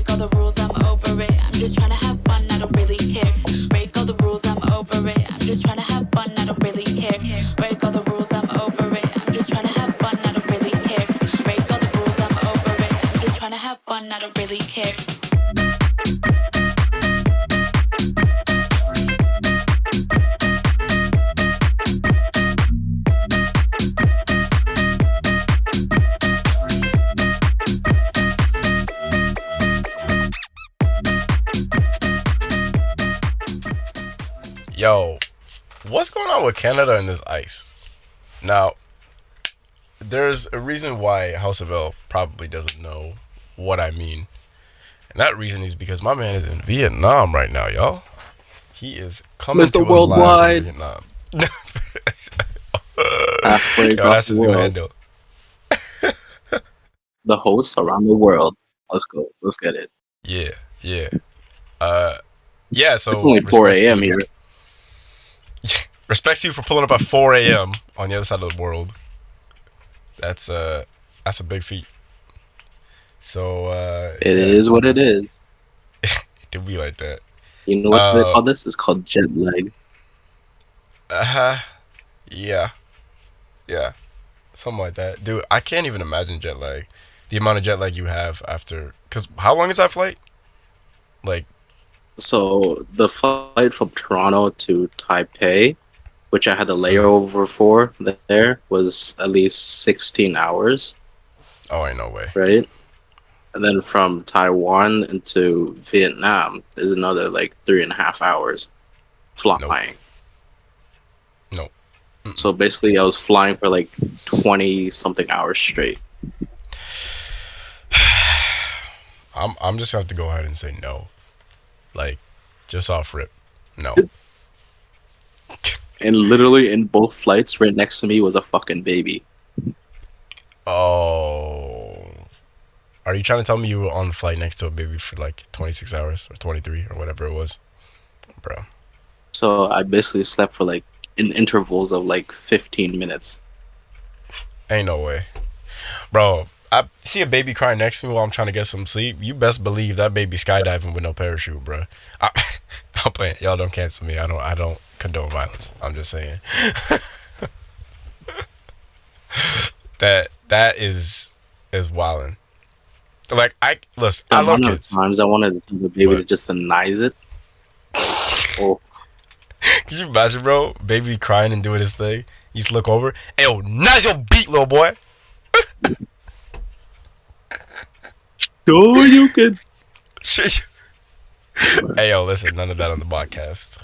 Break all the rules, I'm over it. I'm just trying to have fun, I don't really care. Break all the rules, I'm over it. I'm just trying to have fun, I don't really care. Break all the rules, I'm over it. I'm just trying to have fun, I don't really care. Break all the rules, I'm over it. I'm just trying to have fun, I don't really care. Yo, what's going on with Canada and this ice? Now, there's a reason why House of L probably doesn't know what I mean. And that reason is because my man is in Vietnam right now, y'all. He is coming Mr. to us live from Worldwide. Vietnam. Halfway Yo, across that's the his new world. handle. The hosts around the world. Let's go. Let's get it. Yeah, yeah. Yeah, so It's only 4 respects to a.m. you. here. Respects you for pulling up at 4 a.m. on the other side of the world. That's a big feat. So It yeah, is what it is. it do be like that. You know what they call this? It's called jet lag. Yeah, something like that, dude. I can't even imagine jet lag. The amount of jet lag you have after, because how long is that flight? Like, So the flight from Toronto to Taipei, which I had a layover for there, was at least 16 hours, oh, ain't no way. right? And then from Taiwan into Vietnam is another like 3.5 hours flying. Nope. So basically, I was flying for like 20 something hours straight. I'm just gonna have to go ahead and say no. Like, just off rip, no. And literally in both flights, right next to me was a fucking baby. Oh, are you trying to tell me you were on the flight next to a baby for like 26 hours or 23 or whatever it was, bro? So I basically slept for like in intervals of like 15 minutes. Ain't no way, bro. I see a baby crying next to me while I'm trying to get some sleep. You best believe that baby skydiving with no parachute, bro. I'm playing. Y'all don't cancel me. I don't condone violence. I'm just saying. that is wildin'. Like, I love kids. Times I wanted to tell the baby to just denies it. Oh, Could you imagine, bro? Baby crying and doing his thing. You just look over. Hey, yo, nice your beat, little boy. sure you can. Hey, yo, listen, none of that on the podcast.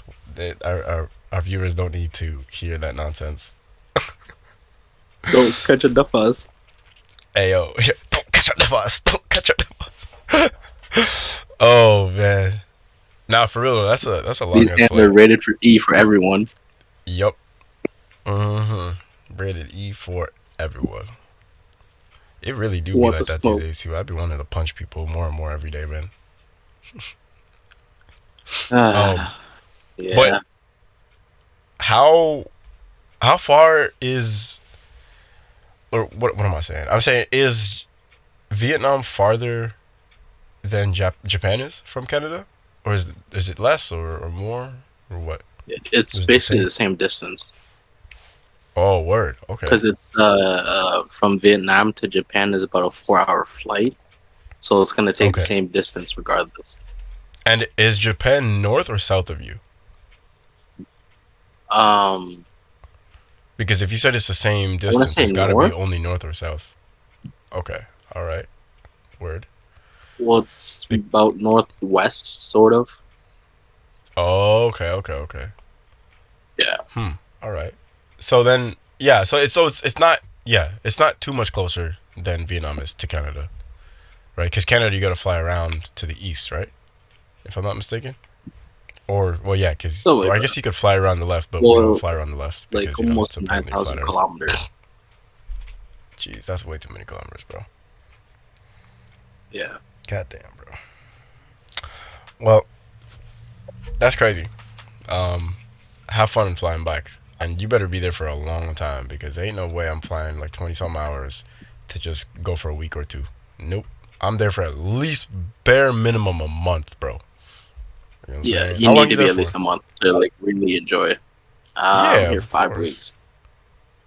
Our viewers don't need to hear that nonsense. Don't catch enough of us. Hey, yo, don't catch up the bus. Don't catch up the bus. Oh, man. Nah, for real, that's a long These ass hands flight. are rated for E for everyone. Yup. Rated E for everyone. It really do be Want like the that smoke. these days, too. I be wanting to punch people more and more every day, man. Yeah. But how far is, or what am I saying? I'm saying, is Vietnam farther than Japan is from Canada, or is it less or more or what? It's Is it the basically same? the same distance Oh, word. Okay. because it's from Vietnam to Japan is about a 4-hour flight, so it's gonna take the Okay. same distance regardless. And is Japan north or south of you? Because if you said it's the same distance, say it's got to north. be only north or south. Okay. All right. Word. Well, it's about northwest, sort of. Oh, okay. Yeah. All right. So then, yeah. So it's not, yeah, it's not too much closer than Vietnam is to Canada, right? Because Canada, you got to fly around to the east, right? If I'm not mistaken. Or, well, yeah, because So, I guess you could fly around the left, but we well, don't fly around the left because like it's almost apparently 9,000 flat Earth. kilometers. Jeez, that's way too many kilometers, bro. Yeah. Goddamn, bro. Well, that's crazy. Have fun flying back, and you better be there for a long time because ain't no way I'm flying like 20 some hours to just go for a week or two. Nope. I'm there for at least bare minimum a month, bro. You know what I'm Yeah, saying? you How long need you to be there at least for? a month to like really enjoy. I'm Yeah, here of 5 weeks. course.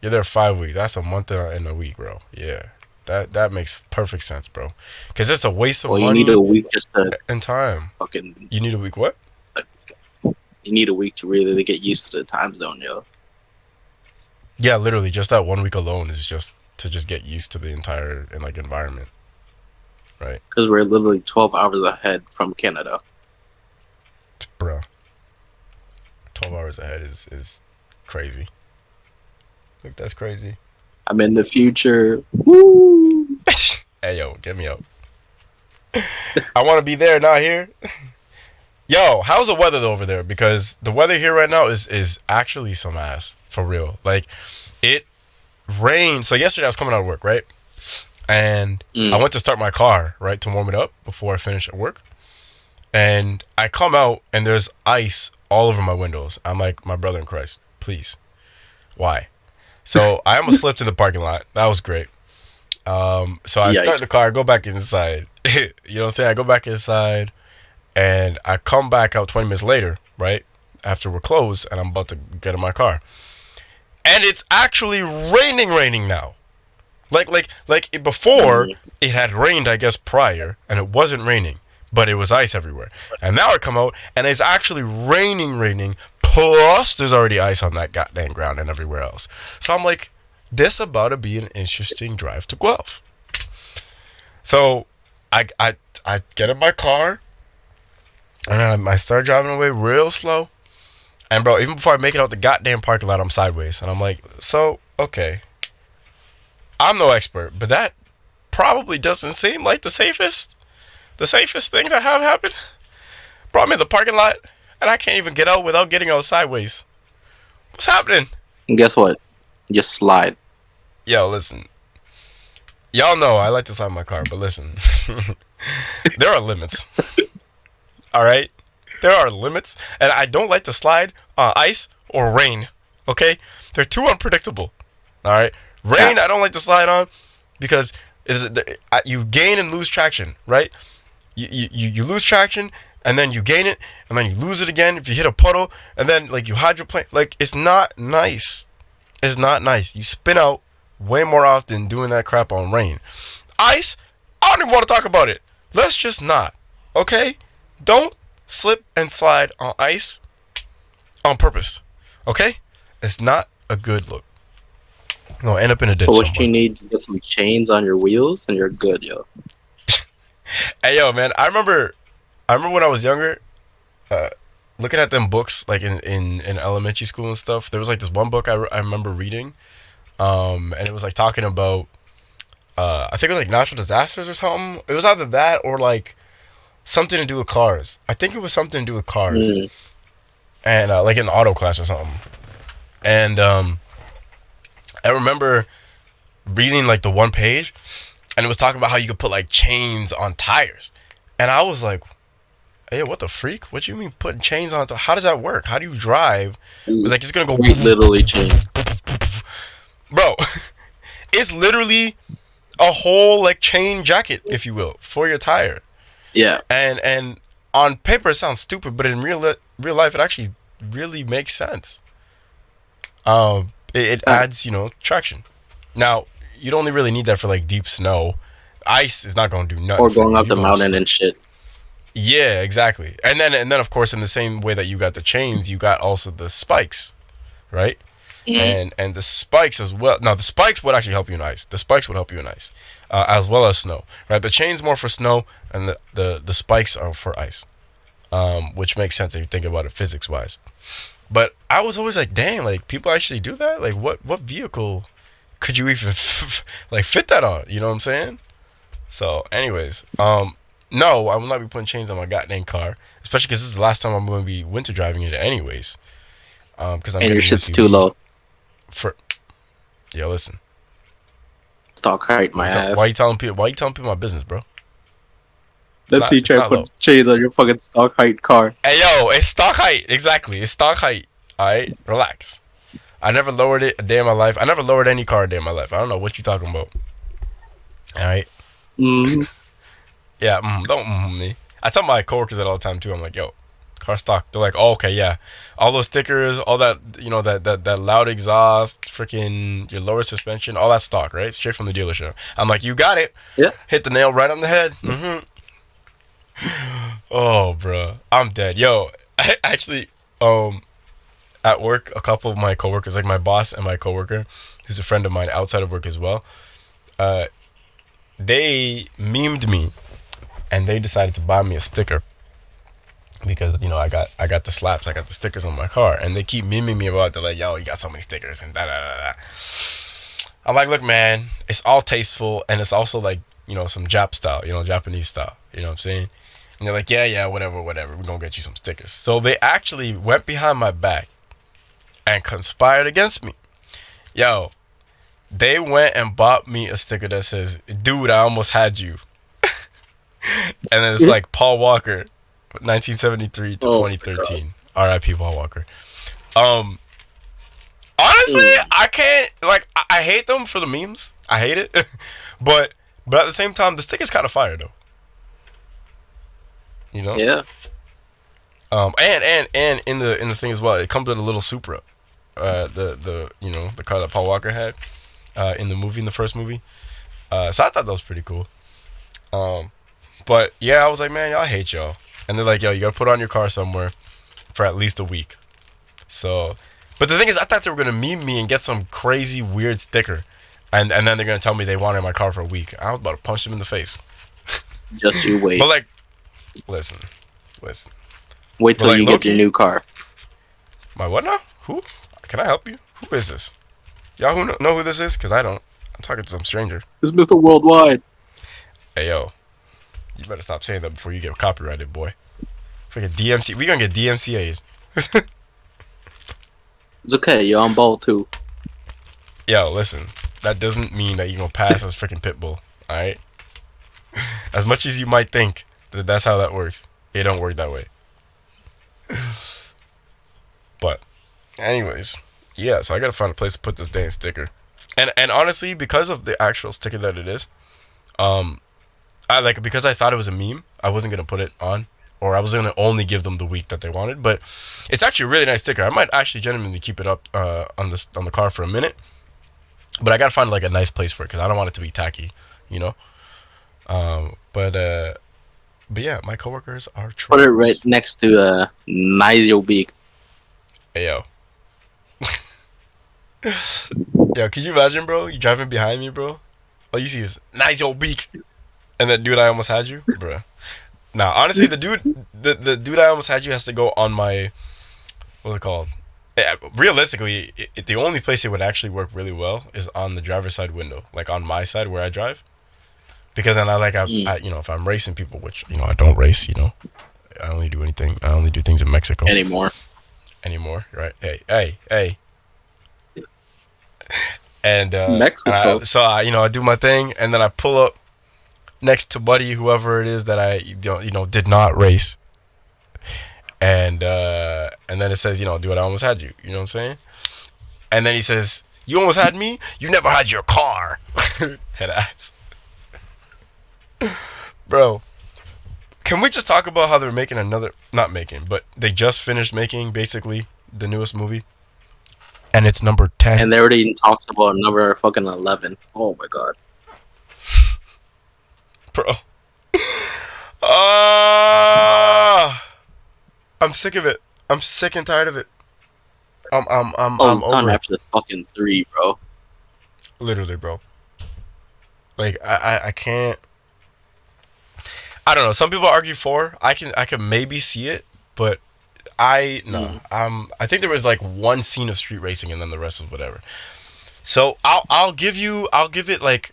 You're there 5 weeks. That's a month and a week, bro. Yeah, that makes perfect sense, bro. Because it's a waste of Well, you need money a week just to and time. fucking. You need a week what? Like, you need a week to really get used to the time zone, yo. Yeah, literally, just that 1 week alone is just to just get used to the entire and like environment, right, Because we're literally 12 hours ahead from Canada. bro? 12 hours ahead is crazy. I think that's crazy. I'm in the future. Woo! Hey yo, get me up. I want to be there, not here. Yo, how's the weather over there? Because the weather here right now is actually some ass for real. Like it rained. So yesterday I was coming out of work, right? And I went to start my car, right, to warm it up before I finish at work. And I come out and there's ice all over my windows. I'm like, my brother in Christ, please, why? So I almost slipped in the parking lot. That was great. So I start the Yikes. car, go back inside. You know what I'm saying? I go back inside and I come back out 20 minutes later, right? After we're closed and I'm about to get in my car. And it's actually raining now. Like before it had rained, I guess, prior, and it wasn't raining, but it was ice everywhere. And now I come out and it's actually raining, plus there's already ice on that goddamn ground and everywhere else. So I'm like, this about to be an interesting drive to Guelph. So I get in my car and I start driving away real slow. And bro, even before I make it out the goddamn parking lot, I'm sideways. And I'm like, so, okay. I'm no expert, but that probably doesn't seem like the safest thing to have happen. Bro, I'm in the parking lot and I can't even get out without getting out sideways. What's happening? And guess what? You slide. Yo, listen. Y'all know I like to slide my car, but listen. There are limits. All right? There are limits. And I don't like to slide on ice or rain. Okay? They're too unpredictable. All right? Rain, I don't like to slide on because you gain and lose traction, right? You lose traction and then you gain it and then you lose it again if you hit a puddle and then like you hydroplane. Like it's not nice. It's not nice. You spin out way more often doing that crap on rain. Ice, I don't even want to talk about it. Let's just not. Okay? Don't slip and slide on ice on purpose. Okay? It's not a good look. No, end up in a ditch. So what somewhere. you need to get some chains on your wheels and you're good, yo. Hey yo, man, I remember when I was younger, looking at them books like in elementary school and stuff. There was like this one book I remember reading, and it was like talking about, I think it was like natural disasters or something. It was either that or like something to do with cars. I think it was something to do with cars, and like in auto class or something. And I remember reading like the one page, and it was talking about how you could put like chains on tires, and I was like, "Hey, what the freak? What do you mean putting chains on? How does that work? How do you drive? Like it's gonna go Literally chains. bro." It's literally a whole like chain jacket, if you will, for your tire. Yeah. And on paper it sounds stupid, but in real life it actually really makes sense. It adds, traction. Now, you'd only really need that for like deep snow. Ice is not going to do nothing. Or going up You're the gonna mountain slip. and shit. Yeah, exactly. And then of course in the same way that you got the chains, you got also the spikes, right? And the spikes as well. Now the spikes would actually help you in ice. The spikes would help you in ice, as well as snow, right? The chains more for snow, and the spikes are for ice, which makes sense if you think about it physics wise. But I was always like, dang, like people actually do that. Like what vehicle could you even like fit that on? You know what I'm saying? So, anyways, no, I will not be putting chains on my goddamn car, especially because this is the last time I'm going to be winter driving it, anyways. Because I'm And your getting shit's SUV. too low. Yo, listen. Stock height, my ass. Why you telling people my business, bro? Let's see you try to put chains on your fucking stock height car. Hey, yo, it's stock height. Exactly. It's stock height. All right? Relax. I never lowered it a day in my life. I never lowered any car a day in my life. I don't know what you talking about. All right? Yeah, don't me. I tell my coworkers that all the time too. I'm like, yo, car stock. They're like, oh, okay, yeah, all those stickers, all that, that loud exhaust, freaking your lower suspension, all that stock, right? Straight from the dealership. I'm like, you got it. Yeah. Hit the nail right on the head. Oh, bro, I'm dead. Yo, I actually, at work, a couple of my coworkers, like my boss and my coworker, who's a friend of mine outside of work as well, they memed me, and they decided to buy me a sticker because I got the slaps, I got the stickers on my car, and they keep memeing me about it. They're like, yo, you got so many stickers and da da da da. I'm like, look, man, it's all tasteful, and it's also like some Jap style, Japanese style. You know what I'm saying? And they're like, yeah, whatever, we're gonna get you some stickers. So they actually went behind my back and conspired against me. Yo, they went and bought me a sticker that says, dude, I almost had you. And then it's like Paul Walker, 1973 to 2013. R.I.P. Paul Walker. Honestly, I can't, like, I hate them for the memes. I hate it. but at the same time, the sticker's kind of fire though. Yeah. And in the thing as well, it comes with a little Supra. The car that Paul Walker had in the first movie. So I thought that was pretty cool. But yeah, I was like, man, y'all hate y'all. And they're like, yo, you gotta put it on your car somewhere for at least a week. So, but the thing is, I thought they were gonna meme me and get some crazy weird sticker, and then they're gonna tell me they wanted my car for a week. I was about to punch them in the face. Just you wait. But like, listen. Wait till like, you get your new car. My what now? Who? Can I help you? Who is this? Y'all who know who this is? Cause I don't. I'm talking to some stranger. It's Mr. Worldwide. Hey yo, you better stop saying that before you get copyrighted, boy. Freaking DMC, we gonna get DMCA'd. It's okay, you're on ball too. Yo, listen, that doesn't mean that you gonna pass as freaking Pitbull, alright? As much as you might think that that's how that works, it don't work that way. But, anyways, yeah, so I gotta find a place to put this dang sticker. And honestly, because of the actual sticker that it is, because I thought it was a meme, I wasn't gonna put it on, or I was gonna only give them the week that they wanted. But it's actually a really nice sticker. I might actually genuinely keep it up on the car for a minute. But I gotta find like a nice place for it because I don't want it to be tacky, But yeah, my coworkers are trolls. Put it right next to Nigel Beak. Hey yo. Yo, can you imagine, bro? You driving behind me, bro? All you see is Nigel Beak. And that dude I almost had you, bro. Now, honestly, the dude I almost had you has to go on my, what's it called? Realistically, the only place it would actually work really well is on the driver's side window, like on my side where I drive. Because then I if I'm racing people, which I don't race, I only do things in Mexico Anymore, right? Hey. And Mexico. I do my thing, and then I pull up next to Buddy, whoever it is that I did not race, and then it says dude, I almost had you. You know what I'm saying? And then he says, you almost had me. You never had your car. Head ass. Bro, can we just talk about how they're making but they just finished making basically the newest movie, and it's number 10. And they already talks about number fucking 11. Oh my god. Bro. I'm sick of it. I'm sick and tired of it. I'm done over it. after the fucking 3, bro. Literally, bro. Like I can't. I don't know. Some people argue 4. I can maybe see it, but I think there was like one scene of street racing, and then the rest was whatever. So I'll give it like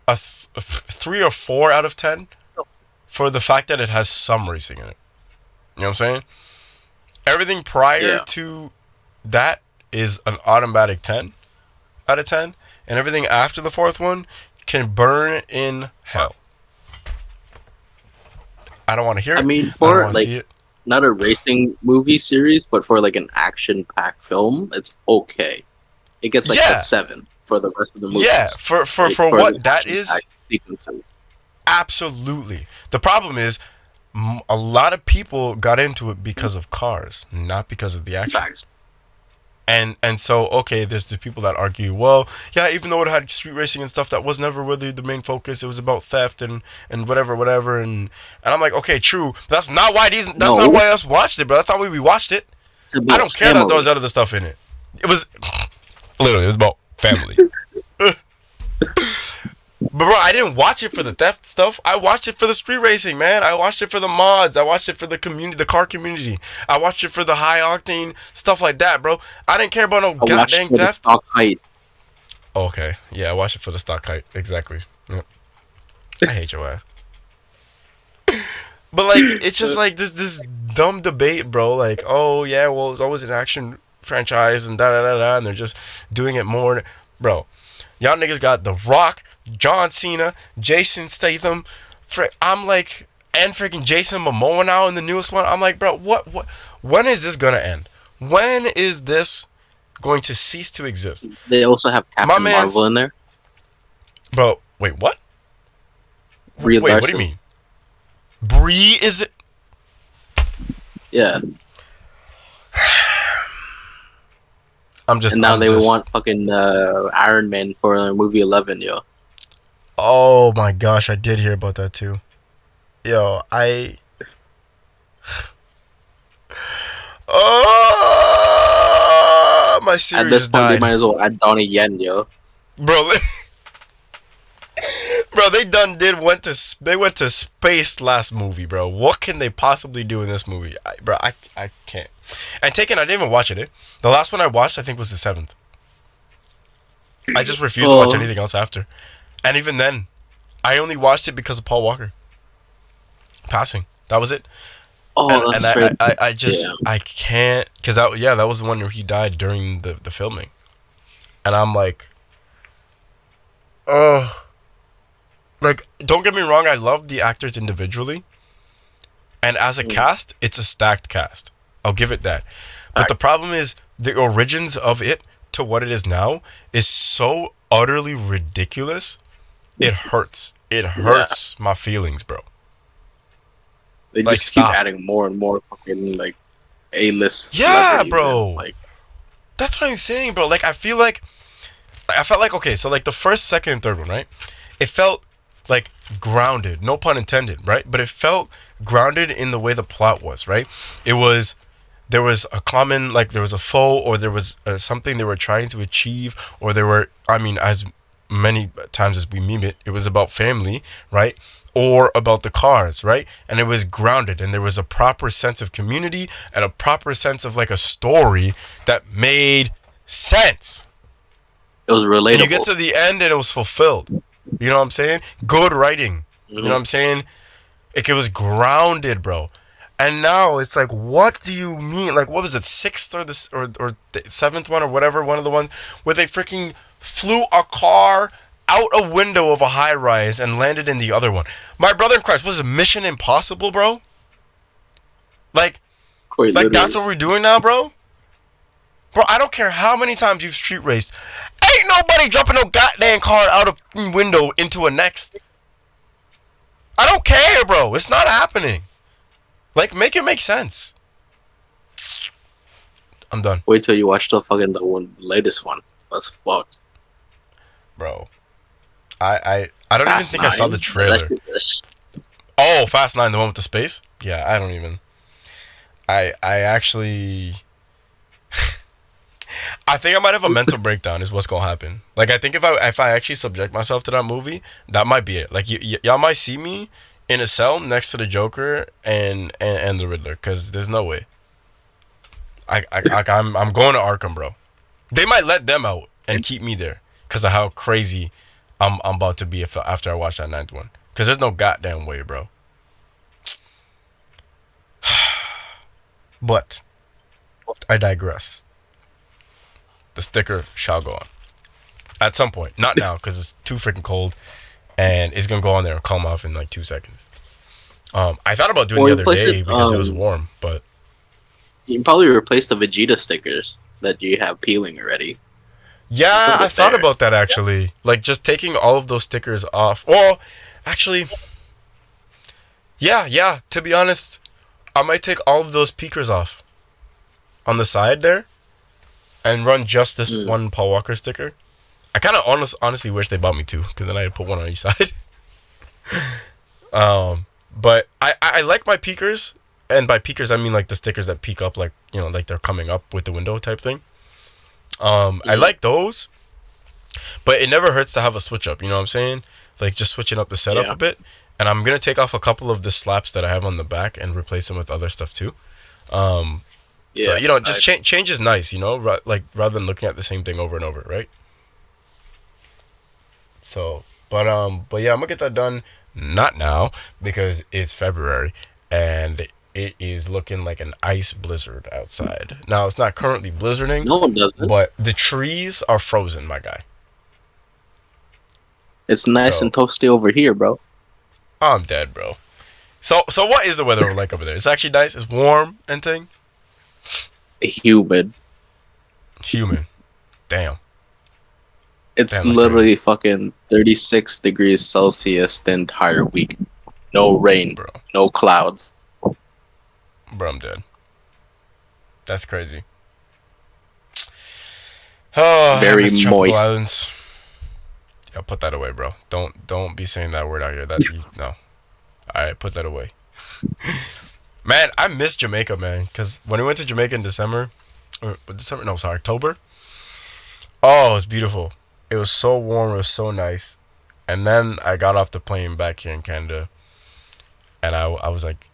a 3 or 4 out of 10 for the fact that it has some racing in it. You know what I'm saying? Everything prior to that is an automatic 10 out of 10, and everything after the 4th one can burn in hell. I don't want to hear it. I mean, I don't for want to see it. not a racing movie series, but for like an action-packed film, it's okay. It gets like a 7 for the rest of the movie. Yeah, for what that is. Sequences. Absolutely. The problem is, a lot of people got into it because of cars, not because of the action. Facts. And so, okay, there's the people that argue, well, yeah, even though it had street racing and stuff, that was never really the main focus. It was about theft and whatever. And I'm like, okay, true. But that's not why that's not No, why us watched it, bro. That's not why we watched it. it's I about don't care that there was family. other stuff in it. It was literally, it was about family. But bro, I didn't watch it for the theft stuff. I watched it for the street racing, man. I watched it for the mods. I watched it for the community, the car community. I watched it for the high octane stuff like that, bro. I didn't care about no I watched goddamn for the theft. stock height. Okay, yeah, I watched it for the stock height. Exactly. Yep. I hate your ass. But like, it's just like this dumb debate, bro. Like, oh yeah, well, it's always an action franchise and da, and they're just doing it more, bro. Y'all niggas got The Rock, John Cena, Jason Statham. I'm like, and freaking Jason Momoa now in the newest one. I'm like, bro, what? When is this gonna end? When is this going to cease to exist? They also have My Captain man's, Marvel in there. bro. Wait, what? Brie Wait, what do Larson. you mean? Brie is it? Yeah, and now I'm they just. want fucking Iron Man for movie 11, yo. Oh my gosh, I did hear about that too. Yo, I. Oh, my At series this just point, they died, might as well add Donnie Yen, yo. bro. Bro, they went to space last movie, bro. What can they possibly do in this movie, I can't. And Taken, I didn't even watch it. The last one I watched, I think, was the 7th. I just refused to watch anything else after. And even then, I only watched it because of Paul Walker passing. That was it. Oh, And that's right. I just Yeah. I can't, because that was the one where he died during the filming, and I'm like, oh, like, don't get me wrong, I love the actors individually, and as a cast, it's a stacked cast. I'll give it that. But the problem is the origins of it to what it is now is so utterly ridiculous. It hurts. It hurts my feelings, bro. They Like, just keep stop. adding more and more fucking like A-list Yeah, celebrities bro. in, like, That's what I'm saying, bro. Like, I felt like, okay, so like the first, second, and third one, right? It felt like grounded, no pun intended, right? But it felt grounded in the way the plot was, right? There was a common, like, there was a foe, or there was something they were trying to achieve, or there were, I mean, as many times as we meme it, it was about family, right? Or about the cars, right? And it was grounded, and there was a proper sense of community and a proper sense of like a story that made sense. it was And relatable. you get to the end and it was fulfilled. You know what I'm saying? Good writing. You know what I'm saying? It was grounded, bro. And now it's like, what do you mean? Like, what was it, sixth or the seventh one or whatever? One of the ones where they freaking flew a car out a window of a high rise and landed in the other one. My brother in Christ, was it Mission Impossible, bro? Like Quite that's literally. what we're doing now, bro. Bro, I don't care how many times you've street raced. Ain't nobody jumping no goddamn car out of window into a next. I don't care, bro. It's not happening. Like, make it make sense. I'm done, Wait till you watch the latest one. That's fucked. bro. I don't even Fast think I saw 9. the trailer. Oh, Fast 9, the one with the space? Yeah, I don't even. I actually. I think I might have a mental breakdown. Is what's gonna happen. Like, I think if I actually subject myself to that movie, that might be it. Like, y'all might see me in a cell next to the Joker and the Riddler, because there's no way. I'm going to Arkham, bro. They might let them out and keep me there because of how crazy I'm about to be after I watch that ninth one. Because there's no goddamn way, bro. But I digress. The sticker shall go on at some point. Not now, because it's too freaking cold, and it's gonna go on there and calm off in like 2 seconds. I thought about doing Or the other replace day it, because it was warm, but You can probably replace the Vegeta stickers that you have peeling already. yeah, Put it I thought there. about that actually. Like, just taking all of those stickers off. Well, actually, Yeah. To be honest, I might take all of those peakers off on the side there and run just this Mm. one Paul Walker sticker. I kind of honestly wish they bought me two, because then I'd put one on each side. But I like my peakers, and by peakers I mean like the stickers that peek up, like, you know, like they're coming up with the window type thing. I like those, but it never hurts to have a switch up. You know what I'm saying? Like just switching up the setup Yeah. a bit. And I'm gonna take off a couple of the slaps that I have on the back and replace them with other stuff too. So, Yeah. you know, just Facts. change is nice, you know, like rather than looking at the same thing over and over, right? So, but yeah, I'm gonna get that done. Not now, because it's February and it is looking like an ice blizzard outside. Now it's not currently blizzarding, No one doesn't. but the trees are frozen, my guy. It's nice So and toasty over here, bro. I'm dead, bro. So what is the weather like over there? It's actually nice. It's warm and thing. Humid. Human. Damn. It's Damn, that's literally fucking 36 degrees Celsius the entire week. No rain, Bro. no clouds. Bro, I'm dead. That's crazy. Oh, Very I miss tropical moist. islands. Yeah, put that away, bro. Don't be saying that word out here. No. Alright, put that away. Man, I miss Jamaica, man. Because when we went to Jamaica in October. Oh, it was beautiful. It was so warm. It was so nice. And then I got off the plane back here in Canada. And I was like,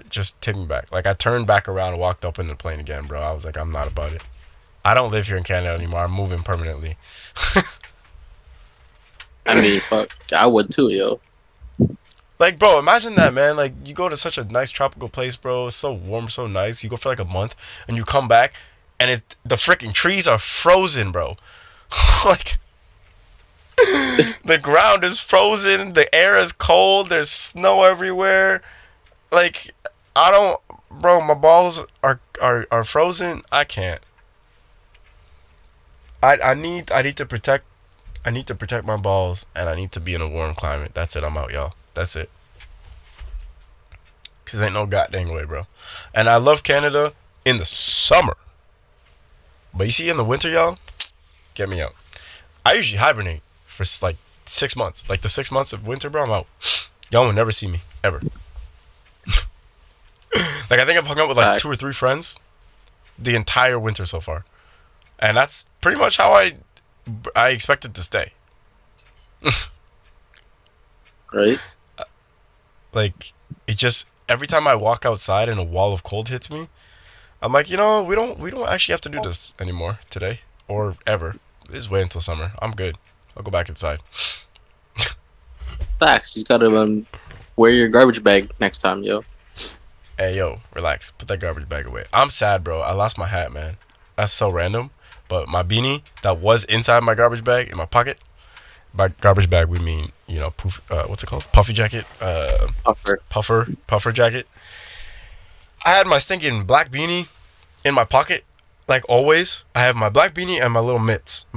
just take me back. Like, I turned back around and walked up in the plane again, bro. I was like, I'm not about it. I don't live here in Canada anymore. I'm moving permanently. I mean, fuck, I would too, yo. Like, bro, imagine that, man. Like, you go to such a nice tropical place, bro. It's so warm, so nice. You go for like a month, and you come back, and the freaking trees are frozen, bro. Like, the ground is frozen. The air is cold. There's snow everywhere. Like, I don't, bro. My balls are frozen. I can't. I need to protect. I need to protect my balls, and I need to be in a warm climate. That's it. I'm out, y'all. That's it. Cause ain't no goddamn way, bro. And I love Canada in the summer, but you see, in the winter, y'all, get me out. I usually hibernate for like 6 months. Like the 6 months of winter, bro, I'm out. Y'all will never see me ever. Like, I think I've hung out with like 2 or 3 friends the entire winter so far, and that's pretty much how I expected to stay. Right? Like, it just, every time I walk outside and a wall of cold hits me, I'm like, you know, we don't actually have to do this anymore today or ever. Just wait until summer. I'm good. I'll go back inside. Facts. You gotta wear your garbage bag next time, yo. Hey, yo, relax. Put that garbage bag away. I'm sad, bro. I lost my hat, man. That's so random. But my beanie that was inside my garbage bag in my pocket. By garbage bag, we mean, you know, what's it called? Puffy jacket. Puffer jacket. I had my stinking black beanie in my pocket, like always. I have my black beanie and my little mittens.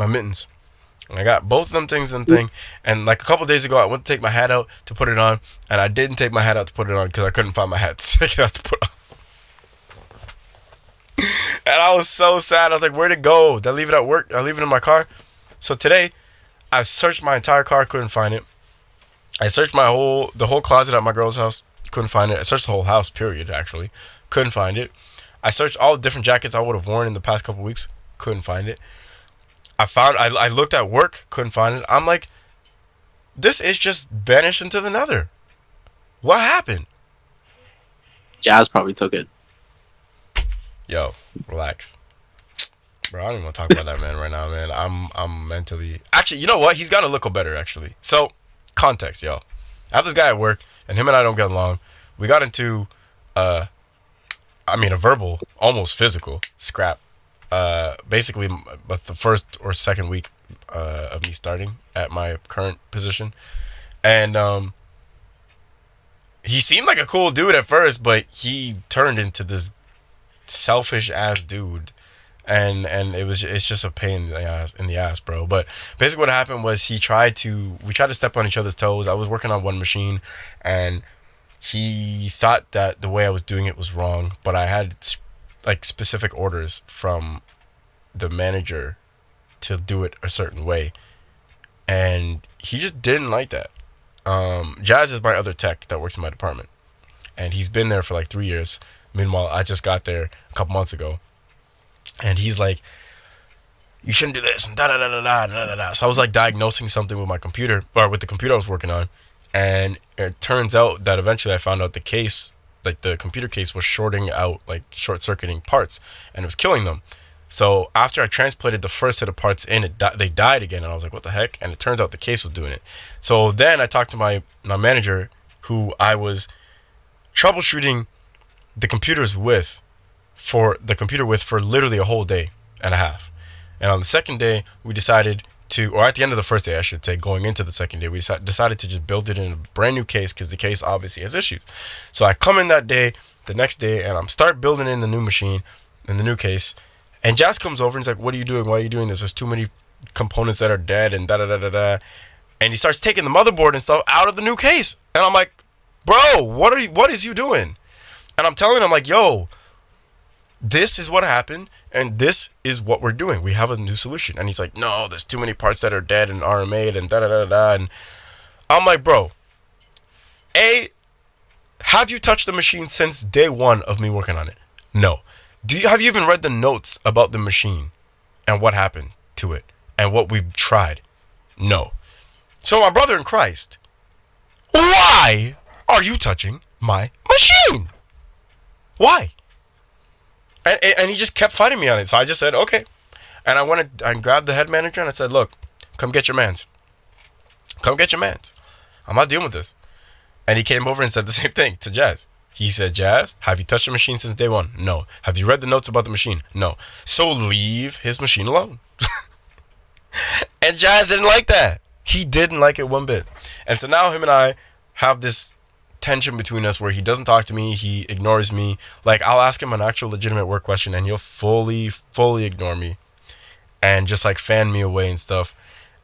And I got both of them things in thing. And like a couple days ago, I went to take my hat out to put it on, and I didn't take my hat out to put it on because I couldn't find my hat to take it out to put on. And I was so sad. I was like, where'd it go? Did I leave it at work? Did I leave it in my car? So today, I searched my entire car, couldn't find it. I searched the whole closet at my girl's house, couldn't find it. I searched the whole house, period, actually. Couldn't find it. I searched all the different jackets I would have worn in the past couple weeks, couldn't find it. I looked at work, couldn't find it. I'm like, this is just vanished into the nether. What happened? Jazz probably took it. Yo, relax. Bro, I don't even want to talk about that man right now, man. I'm mentally... Actually, you know what? He's gotta look better, actually. So, context, yo. I have this guy at work, and him and I don't get along. We got into, a verbal, almost physical scrap. Basically, but the first or second week of me starting at my current position. And he seemed like a cool dude at first, but he turned into this selfish ass dude. And it's just a pain in the ass, bro. But basically what happened was we tried to step on each other's toes. I was working on one machine, and he thought that the way I was doing it was wrong, but I had like specific orders from the manager to do it a certain way, and he just didn't like that. Jazz is my other tech that works in my department, and he's been there for like 3 years. Meanwhile, I just got there a couple months ago, and he's like, "You shouldn't do this," and da da da da da da da. So I was like diagnosing something with my computer, or with the computer I was working on, and it turns out that eventually I found out the case, like the computer case, was shorting out, like short circuiting parts, and it was killing them. So after I transplanted the first set of parts in, they died again, and I was like, "What the heck?" And it turns out the case was doing it. So then I talked to my manager, who I was troubleshooting the computers with, for literally a whole day and a half. And on the second day, we decided to, or at the end of the first day, I should say, going into the second day, we decided to just build it in a brand new case, because the case obviously has issues. So I come in that day, the next day, and I'm start building in the new machine, in the new case. And Jazz comes over and he's like, "What are you doing? Why are you doing this? There's too many components that are dead and da da da da da." And he starts taking the motherboard and stuff out of the new case. And I'm like, "Bro, what is you doing?" And I'm telling him, like, "Yo, this is what happened, and this is what we're doing. We have a new solution." And he's like, "No, there's too many parts that are dead and RMA'd and da da da da." And I'm like, "Bro, have you touched the machine since day one of me working on it? No. Have you even read the notes about the machine and what happened to it and what we've tried? No. So my brother in Christ, why are you touching my machine? Why?" And he just kept fighting me on it. So I just said, "Okay." And I grabbed the head manager and I said, "Look, come get your mans. Come get your mans. I'm not dealing with this." And he came over and said the same thing to Jazz. He said, "Jazz, have you touched the machine since day one? No. Have you read the notes about the machine? No. So leave his machine alone." And Jazz didn't like that. He didn't like it one bit. And so now him and I have this tension between us where he doesn't talk to me. He ignores me. Like, I'll ask him an actual legitimate work question and he'll fully ignore me and just like fan me away and stuff.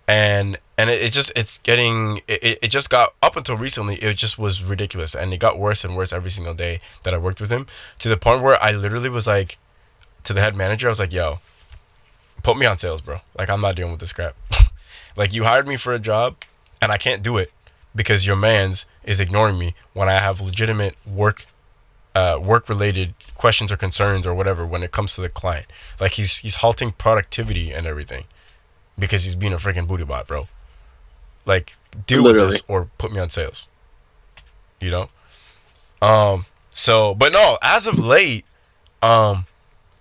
And it just got, up until recently, it just was ridiculous, and it got worse and worse every single day that I worked with him, to the point where I literally was like, to the head manager, I was like, "Yo, put me on sales, bro. Like, I'm not dealing with this crap." Like, you hired me for a job and I can't do it because your man's is ignoring me when I have legitimate work related questions or concerns or whatever when it comes to the client. Like, he's halting productivity and everything because he's being a freaking booty bot, bro. Like, deal with this or put me on sales. You know? So, but no, as of late,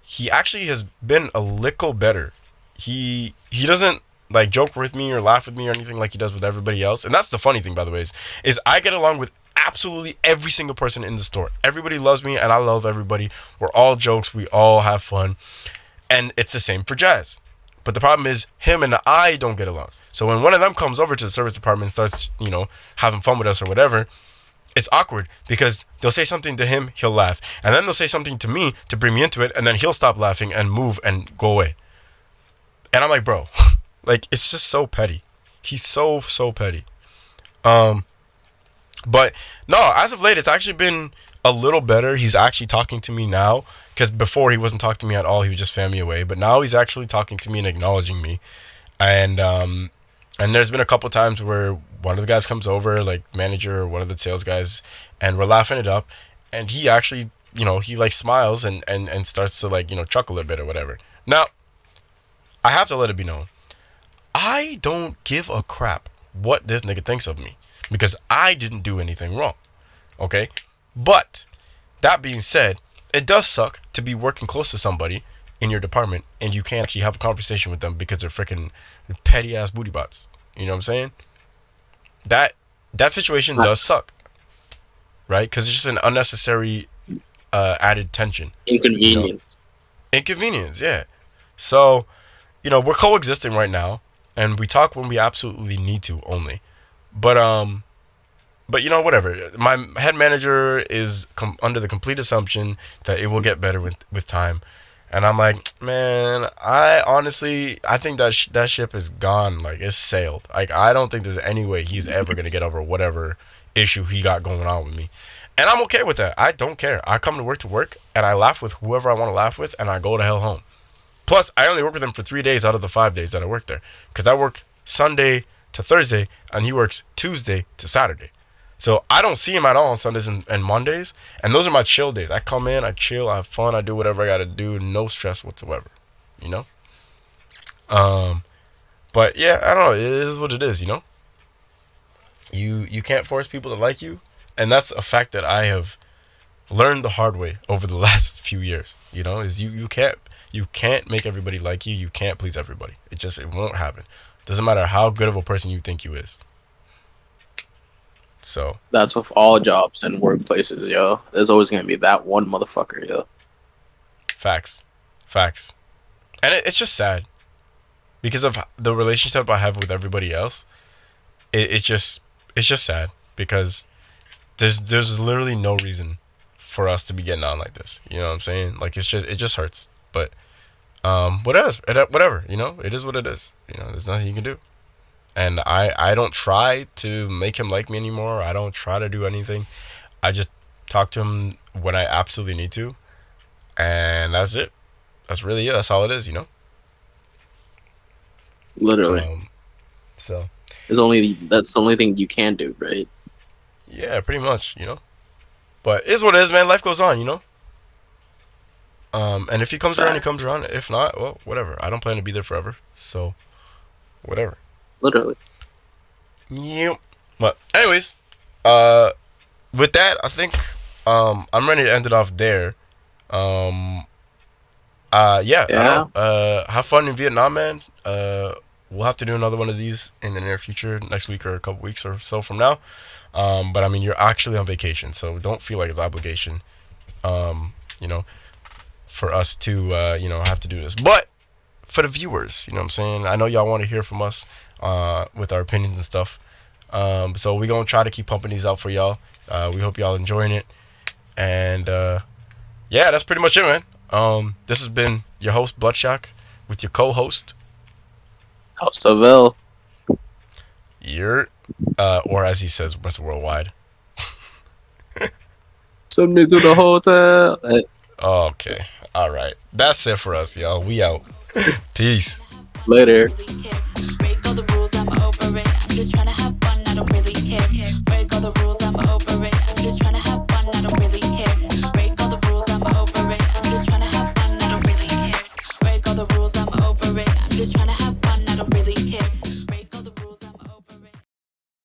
he actually has been a little better. He doesn't like joke with me or laugh with me or anything like he does with everybody else. And that's the funny thing, by the way, is I get along with absolutely every single person in the store. Everybody loves me and I love everybody. We're all jokes. We all have fun. And it's the same for Jazz. But the problem is him and I don't get along. So when one of them comes over to the service department and starts, having fun with us or whatever, it's awkward because they'll say something to him, he'll laugh. And then they'll say something to me to bring me into it, and then he'll stop laughing and move and go away. And I'm like, bro, like, it's just so petty. He's so petty. But no, as of late, it's actually been a little better. He's actually talking to me now, because before he wasn't talking to me at all. He would just fan me away. But now he's actually talking to me and acknowledging me. And there's been a couple times where one of the guys comes over, like manager or one of the sales guys, and we're laughing it up. And he actually, he like smiles and starts to like, chuckle a bit or whatever. Now, I have to let it be known, I don't give a crap what this nigga thinks of me, because I didn't do anything wrong. Okay? But that being said, it does suck to be working close to somebody in your department and you can't actually have a conversation with them because they're freaking petty ass booty bots. You know what I'm saying? That situation does suck, right? Because it's just an unnecessary added tension. Inconvenience, yeah. So, we're coexisting right now, and we talk when we absolutely need to only. But whatever. My head manager is under the complete assumption that it will get better with time. And I'm like, man, I think that ship is gone. Like, it's sailed. Like, I don't think there's any way he's ever going to get over whatever issue he got going on with me. And I'm okay with that. I don't care. I come to work, and I laugh with whoever I want to laugh with, and I go to hell home. Plus, I only work with him for 3 days out of the 5 days that I work there. Because I work Sunday to Thursday, and he works Tuesday to Saturday. So I don't see him at all on Sundays and Mondays. And those are my chill days. I come in, I chill, I have fun, I do whatever I got to do. No stress whatsoever. You know? But yeah, I don't know. It is what it is, you know? You can't force people to like you. And that's a fact that I have learned the hard way over the last few years. You know, is you can't make everybody like you. You can't please everybody. It won't happen. Doesn't matter how good of a person you think you is. So That's with all jobs and workplaces, yo. There's always gonna be that one motherfucker, yo. facts, facts, and it's just sad because of the relationship I have with everybody else. It's just sad because there's literally no reason for us to be getting on like this. You know what I'm saying? Like it just hurts. But whatever. You know, it is what it is. You know, there's nothing you can do. And I don't try to make him like me anymore. I don't try to do anything. I just talk to him when I absolutely need to, and that's it. That's really it. That's all it is. You know. Literally. So That's the only thing you can do, right? yeah, pretty much. You know. But it is what it is, man. Life goes on. You know. And if he comes around, he comes Facts. around. If not, well, whatever. I don't plan to be there forever. So, whatever. Literally. Yep. But anyways, with that, I think I'm ready to end it off there. Yeah. I Yeah. don't know. Have fun in Vietnam, man. We'll have to do another one of these in the near future, next week or a couple weeks or so from now. But I mean, you're actually on vacation, so don't feel like it's obligation. You know, for us to have to do this, but for the viewers, you know what I'm saying? I know y'all want to hear from us with our opinions and stuff. So we're going to try to keep pumping these out for y'all. We hope y'all enjoying it. And yeah, that's pretty much it, man. This has been your host, Bloodshot, with your co-host, House of L. or as he says, Mr. Worldwide. Send me to the hotel. Okay. All right. That's it for us, y'all. We out. Peace. Later. Really care. Break all the rules, I'm over it. I'm just trying to have fun, I don't really care.